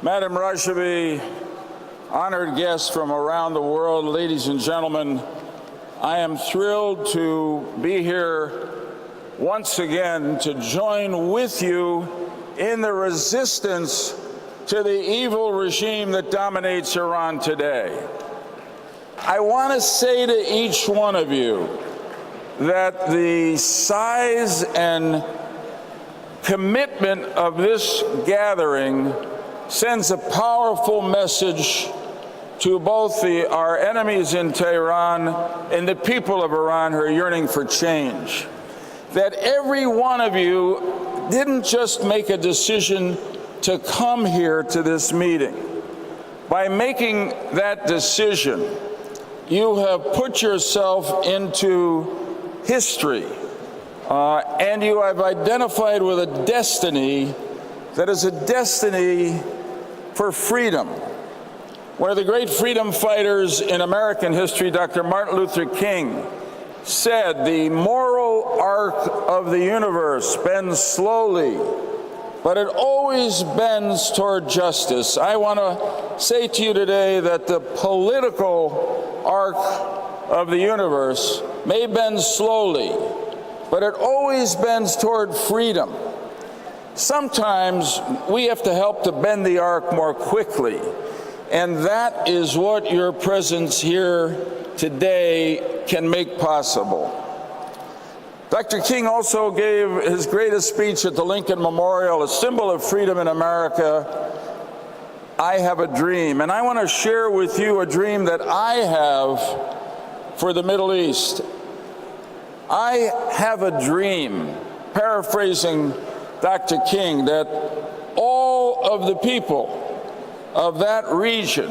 Madam Rajavi, honored guests from around the world, ladies and gentlemen, I am thrilled to be here once again to join with you in the resistance to the evil regime that dominates Iran today. I want to say to each one of you that the size and commitment of this gathering sends a powerful message to both our enemies in Tehran and the people of Iran who are yearning for change. That every one of you didn't just make a decision to come here to this meeting. By making that decision, you have put yourself into history, and you have identified with a destiny that is a destiny for freedom. One of the great freedom fighters in American history, Dr. Martin Luther King, said, "The moral arc of the universe bends slowly, but it always bends toward justice." I want to say to you today that the political arc of the universe may bend slowly, but it always bends toward freedom. Sometimes we have to help to bend the arc more quickly, and that is what your presence here today can make possible. Dr. King also gave his greatest speech at the Lincoln Memorial, a symbol of freedom in America. I have a dream, and I want to share with you a dream that I have for the Middle East. I have a dream, paraphrasing Dr. King, that all of the people of that region,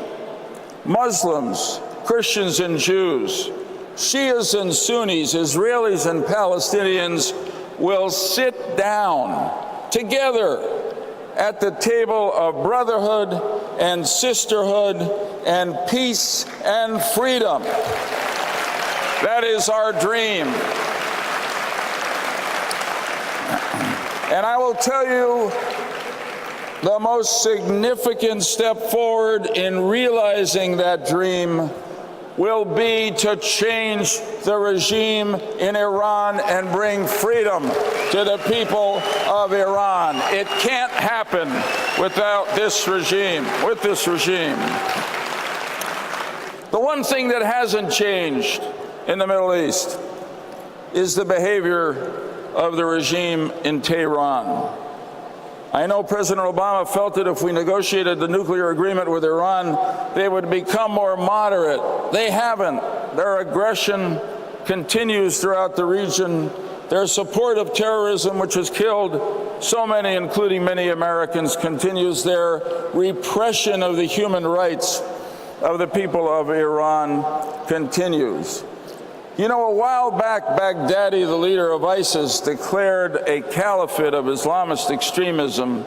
Muslims, Christians and Jews, Shias and Sunnis, Israelis and Palestinians, will sit down together at the table of brotherhood and sisterhood and peace and freedom. That is our dream. And I will tell you, the most significant step forward in realizing that dream will be to change the regime in Iran and bring freedom to the people of Iran. It can't happen without this regime, with this regime. The one thing that hasn't changed in the Middle East is the behavior of the regime in Tehran. I know President Obama felt that if we negotiated the nuclear agreement with Iran, they would become more moderate. They haven't. Their aggression continues throughout the region. Their support of terrorism, which has killed so many, including many Americans, continues. Their repression of the human rights of the people of Iran continues. You know, a while back, Baghdadi, the leader of ISIS, declared a caliphate of Islamist extremism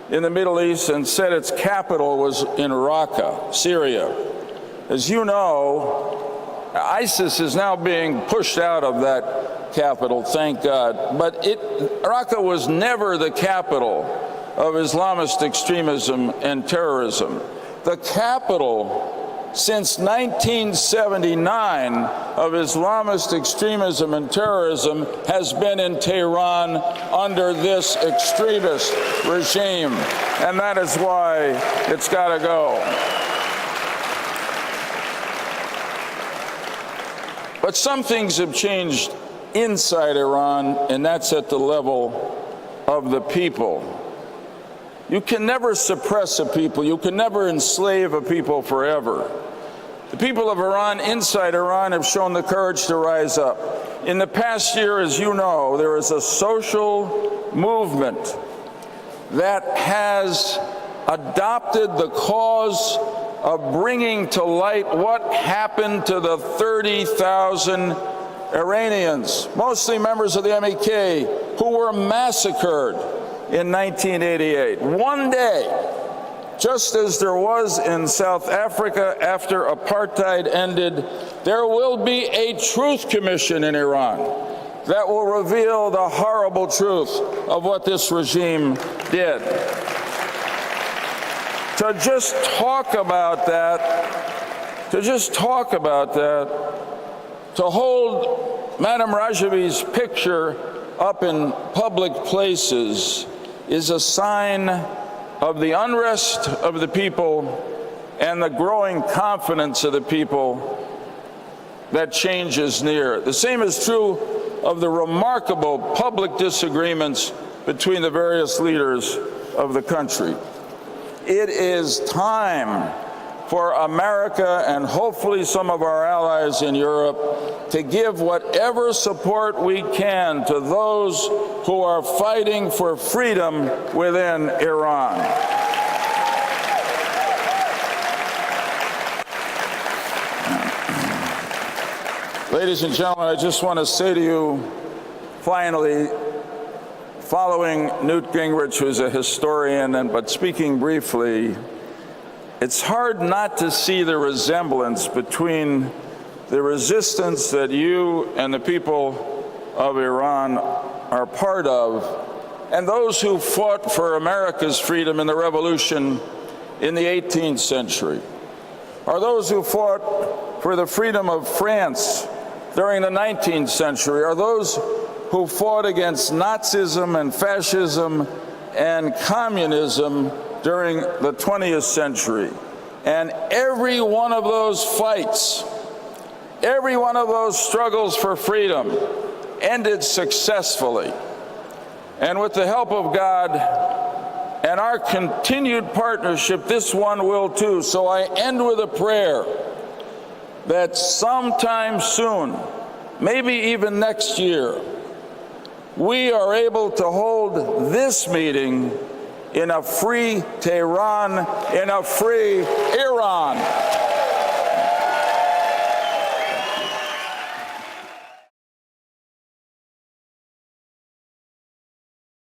in the Middle East and said its capital was in Raqqa, Syria. As you know, ISIS is now being pushed out of that capital, thank God. But Raqqa was never the capital of Islamist extremism and terrorism. The capital since 1979 of Islamist extremism and terrorism has been in Tehran under this extremist regime, and that is why it's got to go. But some things have changed inside Iran, and that's at the level of the people. You can never suppress a people. You can never enslave a people forever. The people of Iran, inside Iran, have shown the courage to rise up. In the past year, as you know, there is a social movement that has adopted the cause of bringing to light what happened to the 30,000 Iranians, mostly members of the MEK, who were massacred in 1988. One day, just as there was in South Africa after apartheid ended, there will be a truth commission in Iran that will reveal the horrible truth of what this regime did. to just talk about that, to hold Madam Rajavi's picture up in public places is a sign of the unrest of the people and the growing confidence of the people that change is near. The same is true of the remarkable public disagreements between the various leaders of the country. It is time for America and hopefully some of our allies in Europe to give whatever support we can to those who are fighting for freedom within Iran. Ladies and gentlemen, I just want to say to you, finally, following Newt Gingrich, who's a historian, but speaking briefly, it's hard not to see the resemblance between the resistance that you and the people of Iran are part of and those who fought for America's freedom in the revolution in the 18th century, or those who fought for the freedom of France during the 19th century, or those who fought against Nazism and fascism and communism during the 20th century. And every one of those fights, every one of those struggles for freedom ended successfully. And with the help of God and our continued partnership, this one will too. So I end with a prayer that sometime soon, maybe even next year, we are able to hold this meeting in a free Tehran, in a free Iran.